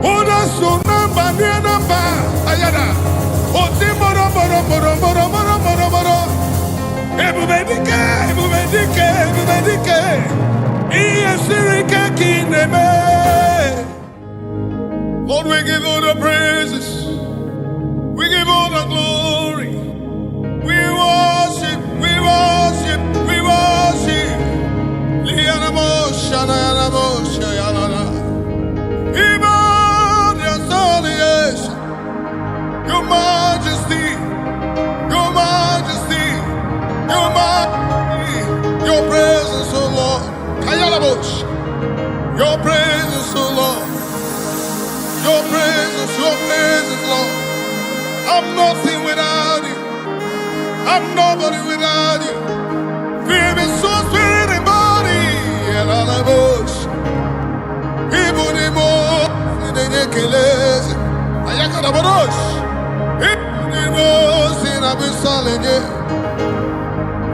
Oda sunamba nienamba ayada. Oti moro moro moro moro moro moro moro. Ebubedike, ebubedike, ebubedike. Iye sirike kineme. Lord, we give all the praises. We give all the glory. We worship, we worship, we worship. Lianamo shana yanamo shayalana. Iman yasoliyesh. Your majesty, your majesty, your majesty, your presence, O Lord. Kayalabosh. Your presence, O Lord. Your presence, Lord. I'm nothing without you. I'm nobody without you. Feel me, soul, spirit, and body. And all I wish. Even more in the necklace. I got a bosh. Even more in a solid.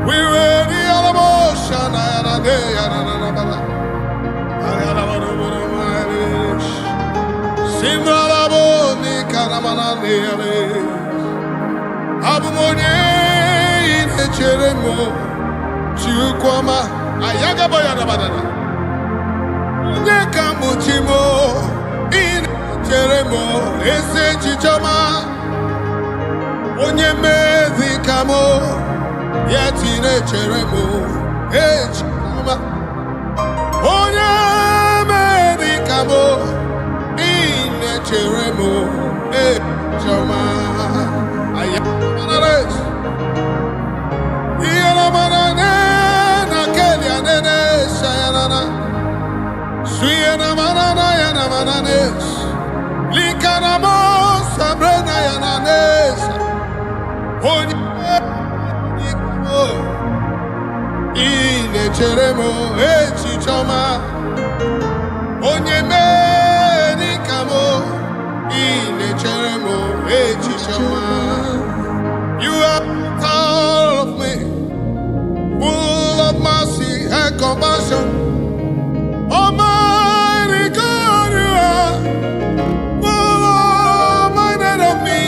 We ready all of motion. And a day and another. I got a wish. Simralabo ni karamanane. Abumonye inecheremo. Chukwama ayaga bayana badana. Onye kamuchimo inecheremo. Ese chichoma. Onye mezi kamo. Yeti inecheremo. Echikama. Onye mezi kamo. Cheremo, Choma, Ayamanes, Yanamanane, Nakelia, Nene, Sayanana, Suyana Manana, Yanamanes, Likanamo, Sabrina, Yananes, Oniko, Ine Cheremo, Chichoma, Onyeme. You are all of me, full of mercy and compassion. Almighty God, you are full minded of me.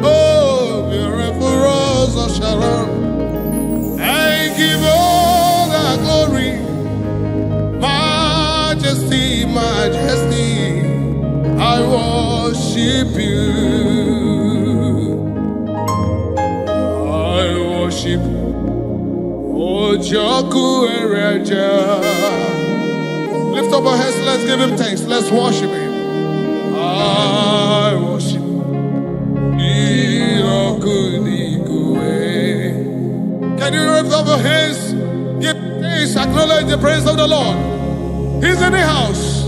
Oh, beautiful rose of Sharon, I give all the glory, majesty, majesty. I worship you. I worship Ojoku Ereja. Lift up our hands, let's give him thanks. Let's worship him. I worship Can you lift up your hands? Give thanks, acknowledge the praise of the Lord. He's in the house.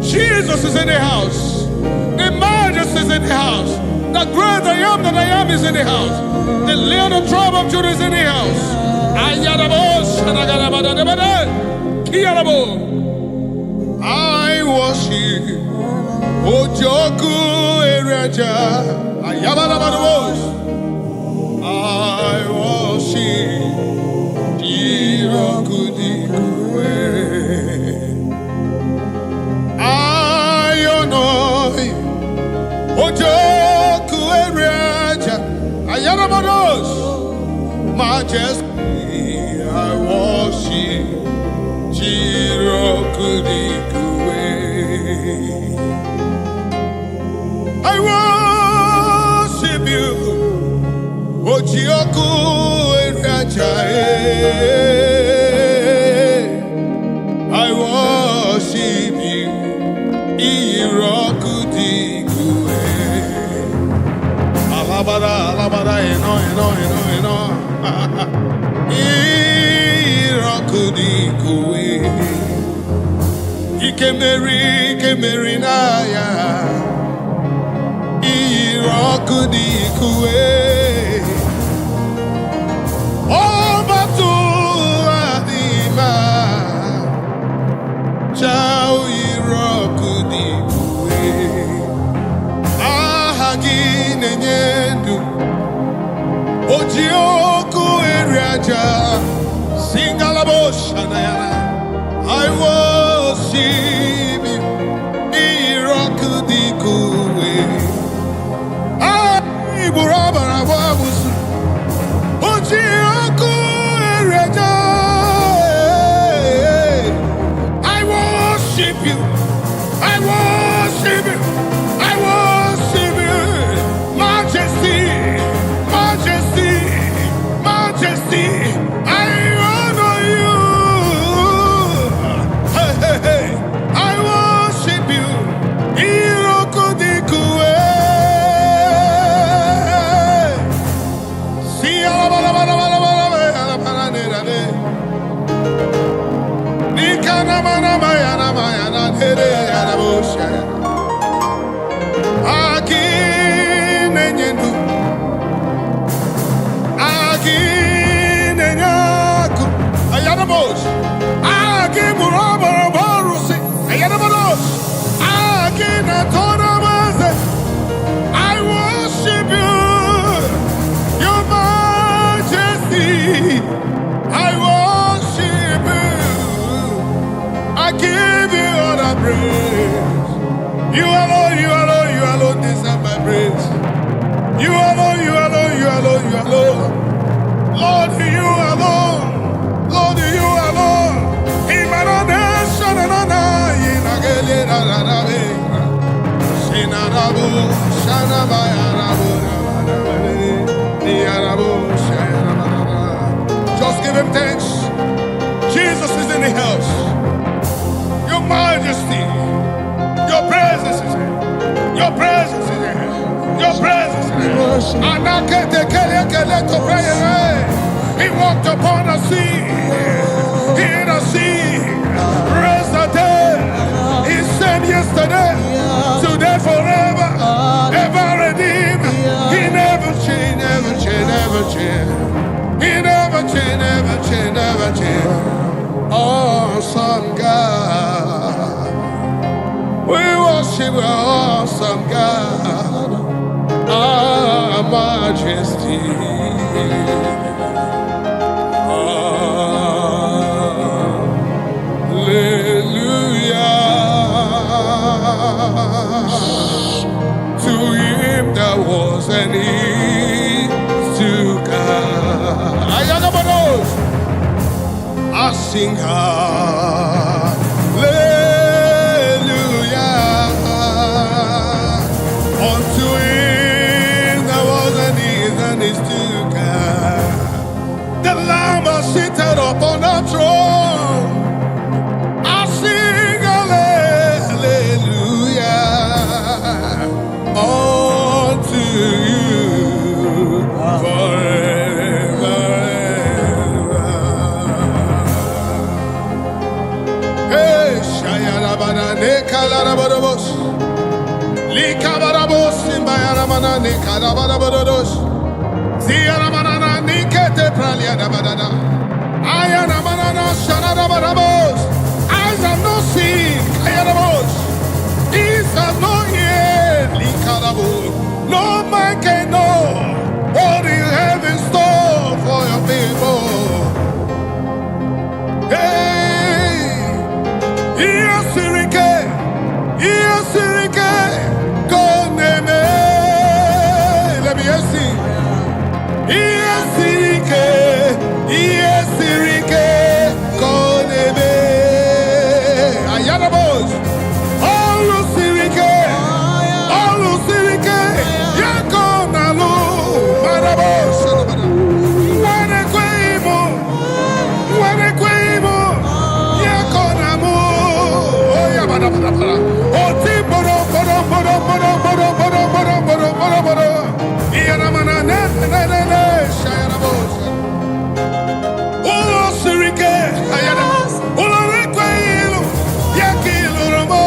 Jesus is in the house. The Majesty is in the house. The great I am that I am is in the house. The Lion of the tribe of Judah is in the house. I worship Ojoku Ereja. I worship Jirokudikwe. Ojoku Ereja, Ayanabados, Majesty, I worship Jirokudikwe. I worship you, Ojoku Ereja. I worship you, Irokudikwe. Alabada, eno. Irakudikuwe. Ikemeri naya. Irakudikuwe. Obatu adima. Chao irakudikuwe. Ahaginenyendu. Ojoku Ereja, Singalaboshanayana. I worship you, I worship you. I worship you. Majesty, majesty, majesty. I honor you. Hey, hey, hey. I worship you. Irokodikue. See, I worship you, your majesty. I worship you. I give you all the praise. You alone, you alone, you alone deserve my praise. You alone, you alone, you alone, you alone. Lord, you alone. Lord, you alone. Imanonation and honor. Inagele na na na me. Shinarabu, shanabayarabu, niyarabu, shayarabara. Just give him thanks. Jesus is in the house. Your majesty, your presence is here. Your presence is here. Your presence is here. He walked upon the sea. He in the sea. Raised the dead. He said yesterday, today, forever, ever redeemed. He never changed, never changed, never changed. He never changed, never changed, never changed. Awesome God. We worship awesome God. Our majesty. Hallelujah. To him that was and is to come. I sing hallelujah unto him that was and is to come. The Lamb is seated upon the throne. I sing hallelujah unto you forever. Hey, Shayarabana Nekalarabos, Likabarabos, Imbayaramana Nekarabados, Ziaramana Nikete Praliadabada, Ayaramana Shanarabarabos, eyes have not seen, Ayarabos, ears have not heard, Likarabo, no man can know what you have in store for your people. Hey, Yasirike, Koneme, let me see. Yasirike, Koneme, Ayanabos, Alusirike, Yakonalu, Marabos, Wanequemo, Yakonamu, Oyabada, Otiboro, Yanamana, Shayanabos, Sirike, Ularequelo, Yakiluramo,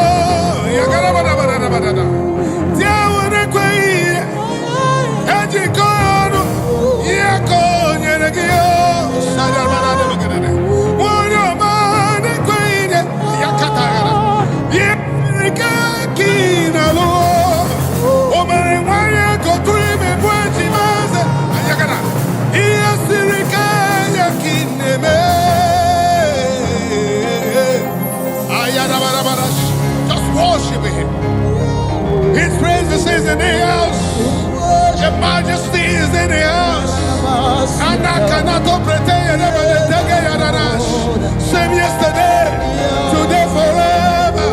Yagarabada, Tiawarequia, Edicoro, Yaconegio, Sadarabada, Wanamana Queen, Yakatara, Yakinalo, Omarimaya, Cotrime, Puentimas, Ayagana, Yasirika, Yakineme. Just worship him. His presence is in the house. Your majesty is in the house. And I cannot pretend same yesterday, today forever,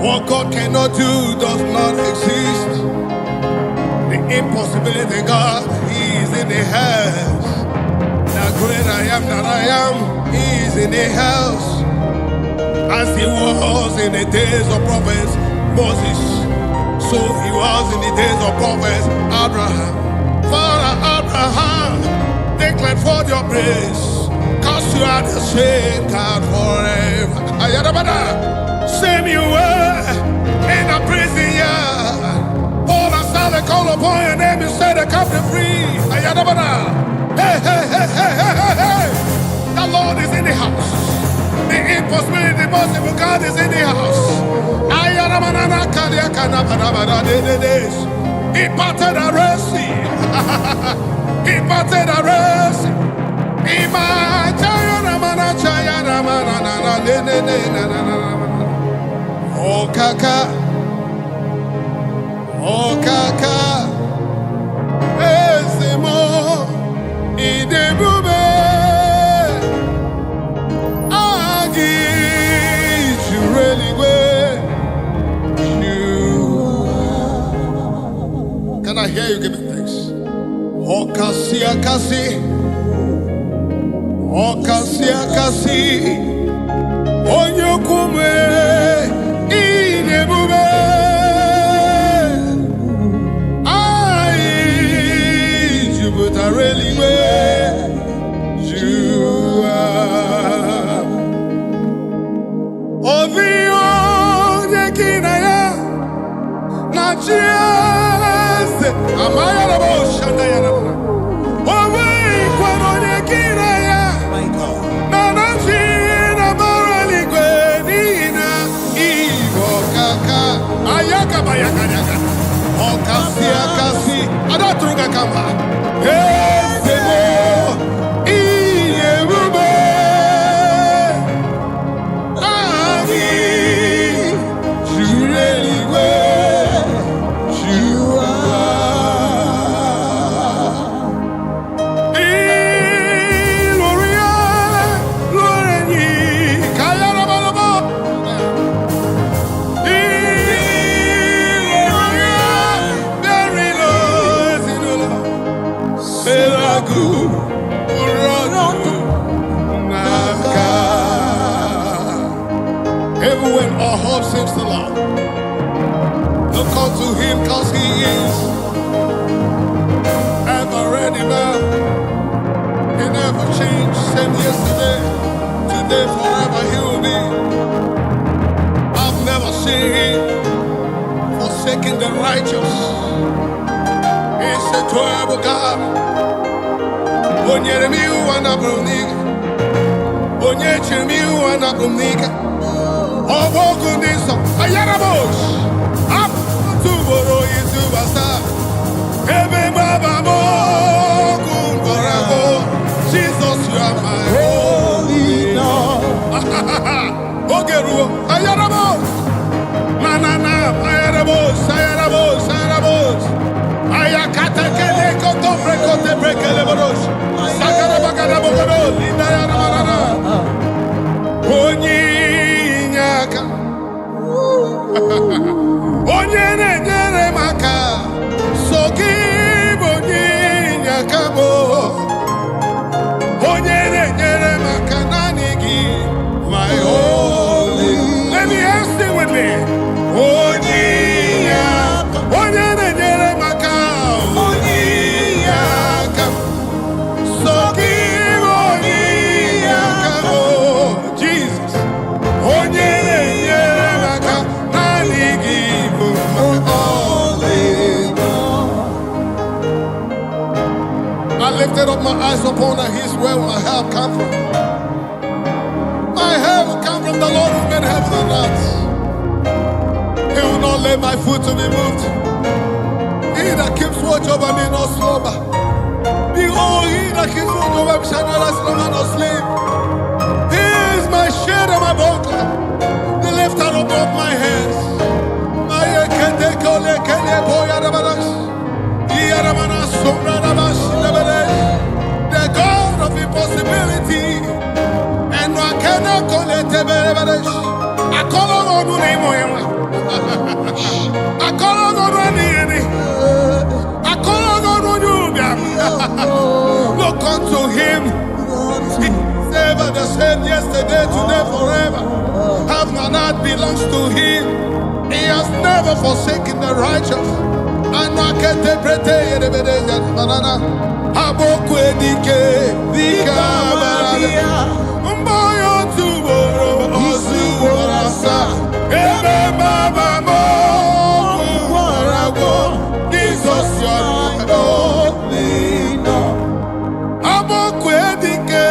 What God cannot do does not exist. The impossibility God, He is in the house. The great I am that I am, He is in the house. As He was in the days of prophets Moses, so He was in the days of prophets Abraham. Father Abraham, declared forth your praise, cause you are the same God forever. Same you were in a prison yard. Paul and Silas call upon your name and say the captive free. Hey, hey, hey, hey, hey, hey, hey. The Lord is in the house. The impossibility, the possible God is in the house. He parted the Red Sea. He parted the Red Sea. Oh kaka, oh kaka, ezemo idebube, agi jureligwe. Can I hear you give me thanks? Oh kasi akasi, oh kasi akasi, onyokume. Really where you are. Oh, the only kinaya, not just. Am I a motion? Oh, wait, what on the kinaya? My God. Nana, Gina, Morally, Gwenina, Evo, Kaka, Ayaka, Bayaka, oh, Cassia, Cassi, Adatrunga Kamba. Even when our hope seems to lie, look unto Him, cause He is ever ready now. He never changed, same yesterday, today, forever He will be. I've never seen Him forsaking the righteous. He's a terrible God. Onyeremiu anabruniga, onyechemiu anabruniga. Obogundiso, ayarabosh, up to Boro Yizubasa, Ebe Baba Mogun Gorabo, Jesus, you are my holy Lord. Ogeru, ayarabosh, Manana, ayarabosh, ayarabosh, ayarabosh, Ayakata Keleko, Toprekote Brekelebosh, Sakarabagarabogo, Lindayanamana, Oni. Onye na-enyere m aka, so gị lifted up my eyes upon the hills where my help come from. My help will come from the Lord who made heaven and earth. He will not let my foot to be moved. He that keeps watch over me not slumber. Behold, he that keeps watch over me shall neither slumber nor sleep. He is my shield and my buckler, the lifter above my head. The God of impossibility, and I cannot call it a I call on I call on I call on you. Look unto him. He's ever the same yesterday, today, forever. Heaven and earth belongs to him. He has never forsaken the righteous. And I can't interpret it. Banana. Abokwe dike, dika barabia. Mboyo tuboro, osuborasa. Ebe baba mo, warago. Jesus, you are my only Lord. Abokwe dike,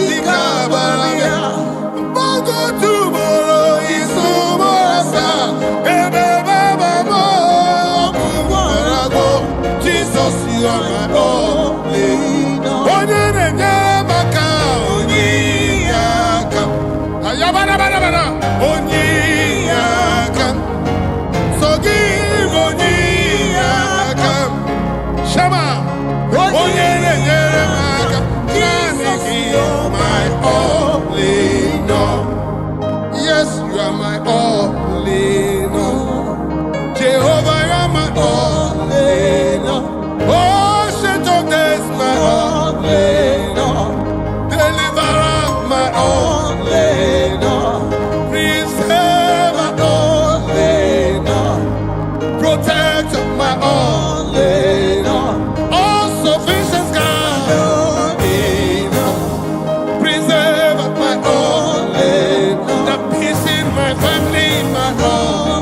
dika barabia. Mboyo tuboro, osuborasa. Ebe baba mo, warago. Jesus, you are my only. Yes, you are my only Lord. Jehovah, you are my only Lord. Oh, shit of this, my only Lord. Deliverer, my only Lord. Preserve, my only Lord. Protect, my only Lord. All sufficient God, preserve, my only Lord. The peace in my family, my only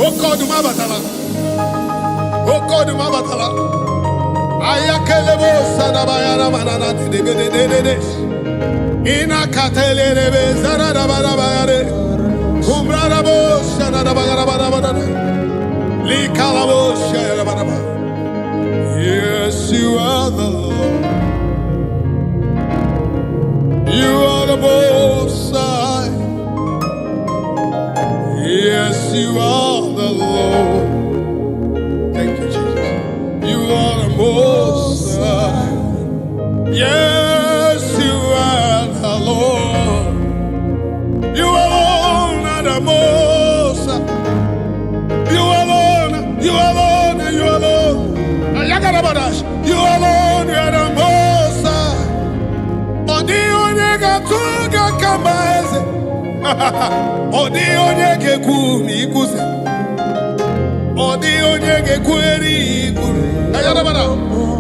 Okodumabatala. Okodumabatala. Ayakelebo sadabayara manana de. Ina katelebe zaradabayare. Kumbrarabo sadadabayara. Likalabo shayarabara. Yes, you are the Lord. You are the Most High. Yes, you are the Lord. Thank you, Jesus. You are the Most High. Yes, you are the Lord. You alone are the Most High. You alone, you alone, you alone. You alone, you are the Most High. Odi onyega tuga kambaze. Odi onyege kumi kuse. Odi onyege kweri kuri. Ayarabara.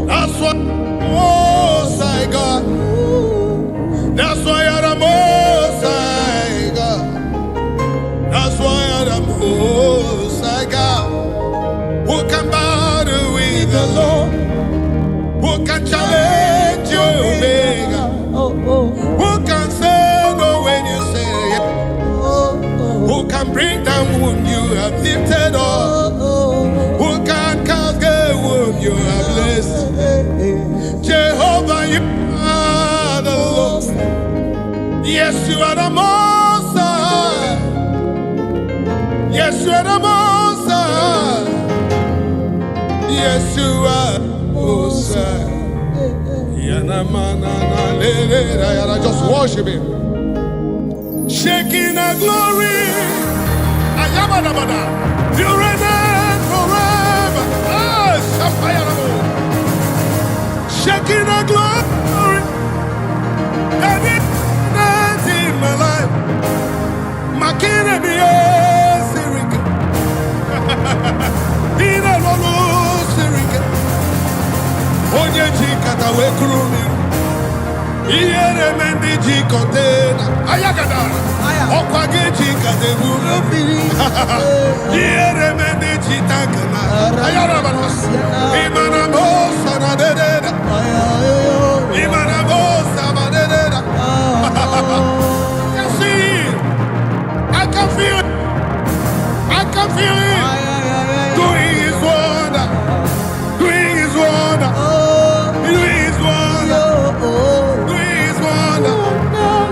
That's why Most High God. That's why you're the Most High God. That's why you're the Most High God. Who can battle with the Lord? Who can challenge you, Omega? Who can say no when you say yes? Who can bring down whom you have lifted up? Who can cast away whom you have blessed? Jehovah, you are the Lord. Yes, you are the Most High. Yes, you are the Most High. Yes, you are Most High. Just worship Him. Shaking the glory. Ayabadabada. You reign forever. Ah, shaking the glory. And it's in my life. Makina be a Syric. Ina Lolo Syric. Onye jikata we krumi. Iyere mendi jikotena. Ayagada. Okwage jikate bulu. Iyere mendi jitakana. Ayarabanos. Imana bosa na dededa. Imana bosa na dededa. I can see it. I can feel it. I can feel it. Doing His wonder. Doing His wonder. Doing His wonder. Doing His wonder.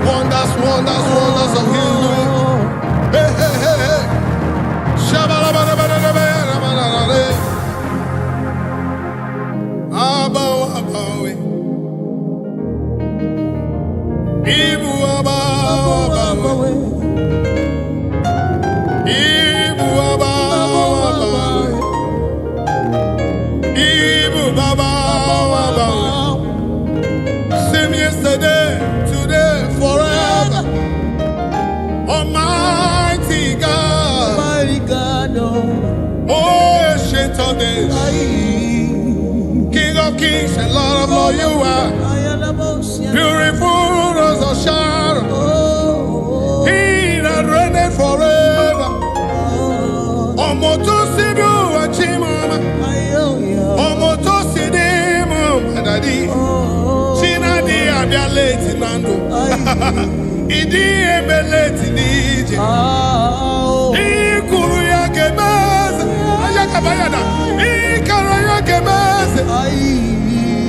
Wonders, wonders, wonders of His doing. Hey, hey, hey, hey. Shabalabalabalabalabalabala. Abaw, abawe. Ibu abaw, abawe. Ibu abaw, abawe. Ibu abaw, abawe. Same yesterday, today, forever. Almighty God. Almighty God, Oh, ancient of days. King of kings and Lord of lords, you are. Beautiful rose of Sharon. He that reigneth forever. Omoto sidu achimama. Omoto sidimu madadi. Chinadi abialeti nando. Idi ebeleti nije. Ikuru ya gemeze. Ayakabayada. Ikara ya gemeze.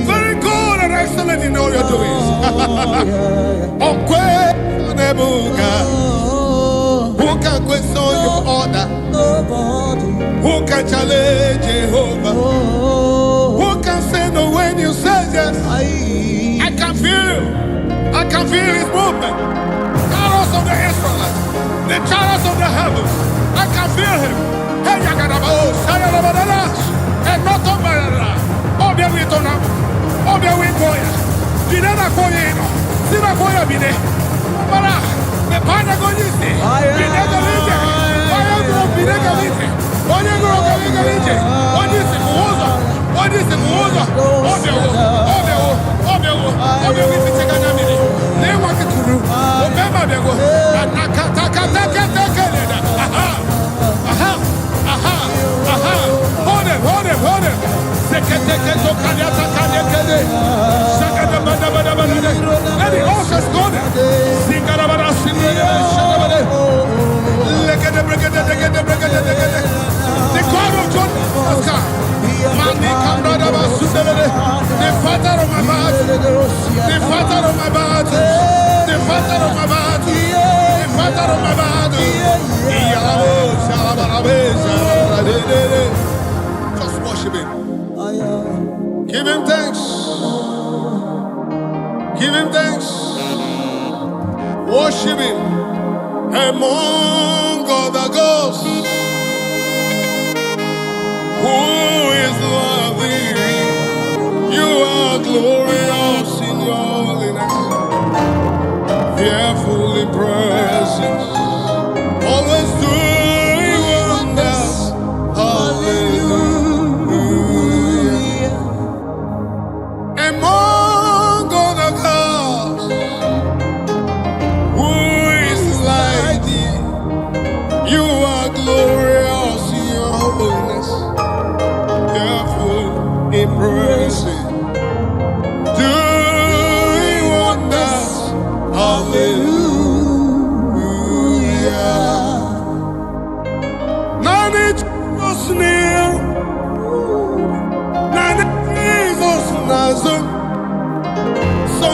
Very good and excellent in all your doings. Okwe nebuga. Who can question your order? Who can challenge Jehovah? Who can say no when you say yes? I can feel you. I can feel His movement. Chariots of the Israelites, the chariots of the heavens. I can feel Him. Hey, Yagadaba, Sayarabadash, and not on Barara. Obia Witona, Obia Witoya, Dinana Koyeno, Sina Koya Bide, Bara, the Panagonisi, Binega Lite, Bayagro Binega Lite, Oyagro Binega Lite, what is it? What is it? Obia, Obia, Obia, Obia, Obia, Obia, Let the ushers go there. Sing the God of John has come. The father of my battle, the father of my battle, the father of my battle, the father of my battle. Just worship him. Give him thanks. Give him thanks. Worship him among other gods. Who is lovely? You are glorious in your holiness, fearful in praises, always doing wonders. Hallelujah. Among other gods, who is like thee? You are glorious in your holiness, in praising, doing wonders. Hallelujah. None is near, none is Nazum. So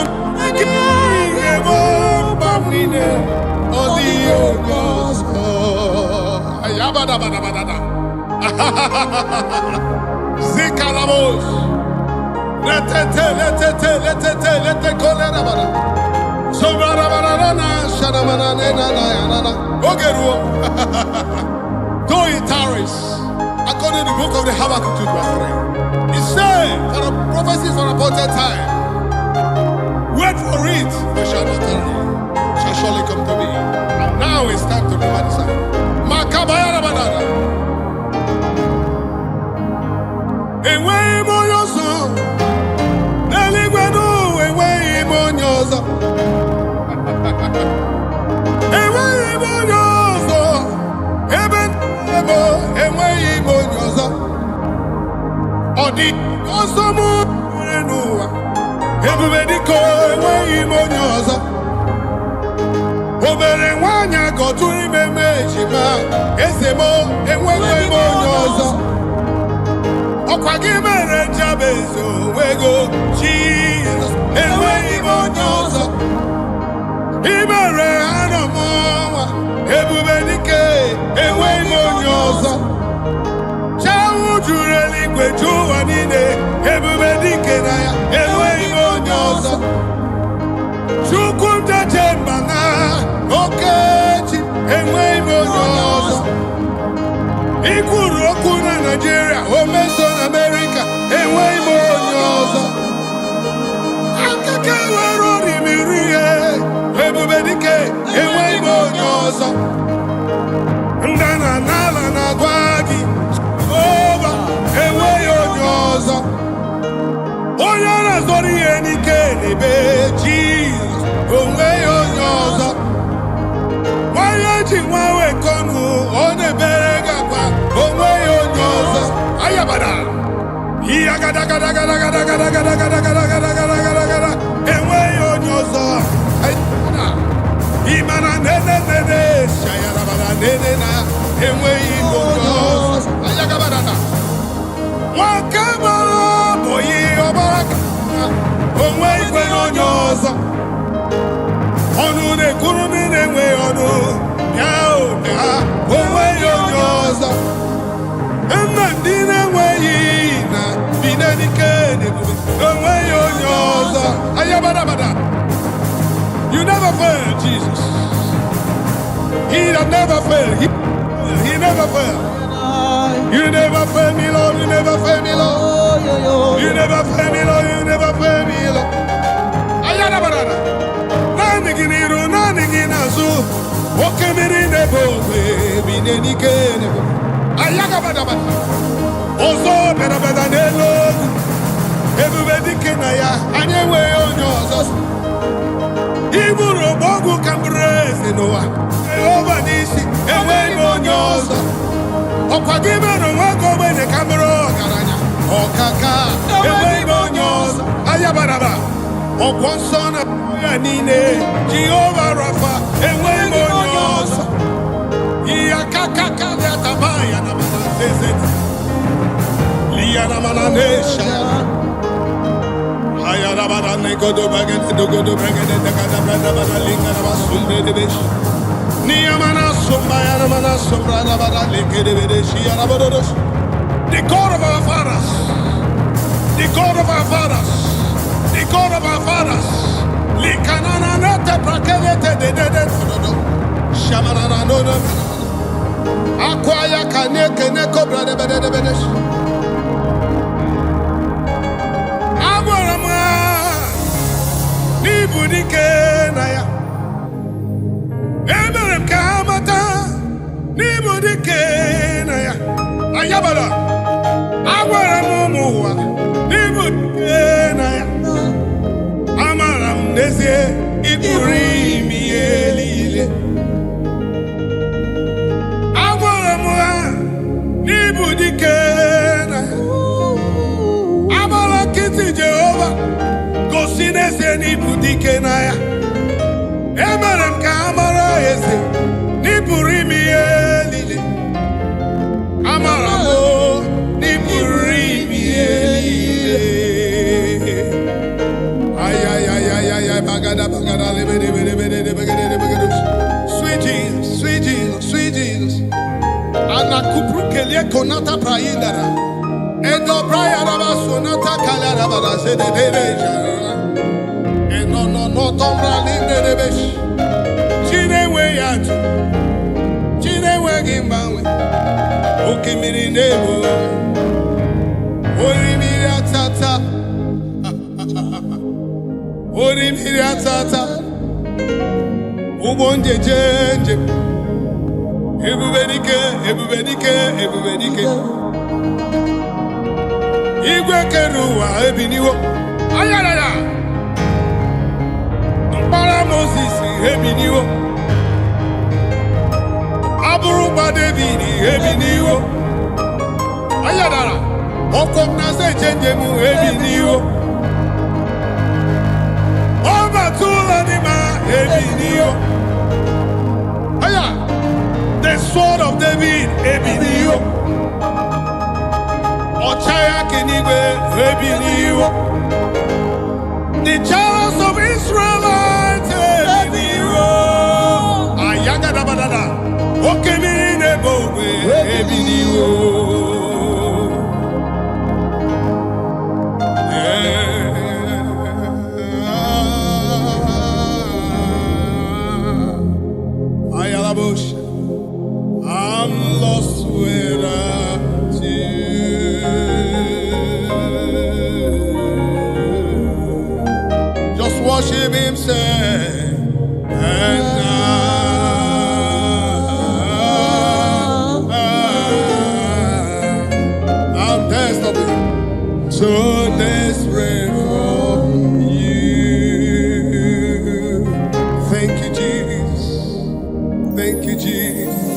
again, Bamine, or the Ogos. Ayabada. Zikalamos. Let kolera bara. So bara shadamana nena. Ogeru. Though it tarries, according to the book of the Habakkuk 2:3, it says, for the prophecies for appointed time, wait for it, but shall not tarry, shall surely come to me. And now it's time to remember the sign. Makabaya banana. Away your song, Eligwenu, away your song, away your song, away your song, Odi, Osamu, everybody go away your song. Obere wanya go to remember Shima, Esemo, away your song. Okwagimere Jabezo, wego, Jesus, and way Monyosa. Ibere Anamoa, Ebubedike, and way Monyosa. Chawu Jureli, Guejuanine, Ebubedike, and way Monyosa. Chukunta Jembana, Okechi, and way Monyosa. Ikuru Nigeria, Omeson America, and way more yosa. Africaworship Mirie, Ebubedike, and way more yosa. Ndana Nala Nagwagi, over, and way yosa. Oyana Zori and Ikene, Jesus, way yosa. Why are you welcome on the Berega? Away on yours, Ayabada. Yagada, away on yours, Imana, Shayabada, away on yours, Ayagabada. Wakaba, boy, Obaka, away on yours. Onu de Kurumin, away on you, away on yours. You never fail, Jesus. He never fail. He never fail. You never fail me, Lord. You never fail me, Lord. You never fail me, Lord. You never fail me, Lord. Ayana banana. Naniginiru, naniginazu. Okemirinebo, binenikene. Ayagabadaba. Ozo berabadanelo. Everybody can anyway on yours. Iburo bogu kambrese noa. Over this, away on yours. Okwagime no wako when the camera garanya. Okaka, away Okwonsona yanine Jehovah Rapha enwengonyosa Iyakakaka yatabaya na manazezeti Liyana mananesha Hayara barane godo bagete dogodo bagete dakada brada bana linga na basumbe de besh Niyamana sumbaya na mana sumbra na bana linge de bedeshi ya bododos. The God of our fathers, the God of our fathers, the God of our fathers. Likanana nete prakevete de dodo. Shamanana no no. Akwaya kaneke ne cobra de bedesh. Agwarama ni budike na ya. Emerem kamata ni budike na ya. Ayabala. Agwaramuwa ni budike na ya. Amaram nezie iburi mi elile. Agwaramuwa ni budike na ya. Amara kiti Jehovah gosinese ni budike na ya. Emerem ka amara ese ni buri mi elile. Amaramo ni buri mi elile. Ay bagada Sweet Jesus, sweet Jesus, sweet Jesus. Ana kupru kelie konata praindara. Endo prayara basonata kalara bada se de dereja. Eno no tombra libre de besh. Chinewe yatu. Chinewe gimbawe. Okimiri nebo. Orimiri atata. Orimiri atata. Ubonje jenje. Ebubedike. Igwe keruwa ebiniwo. Ayalala. Para Moses ebiniwo. Aburuba David ebiniwo. Ayalala. Okokna se jenjemu ebiniwo. Obatula nima ebiniwo. Aya. The sword of David ebiniwo. Ochaya kenigwe ebiniwo. The chariots of Israelites ebiniwo. Ayaga badada. Okemiri nebo ebiniwo. Ayalabosh. I'm lost without you. Just worship him, say, and I'm desperate, so desperate for you. Thank you, Jesus. Thank you, Jesus.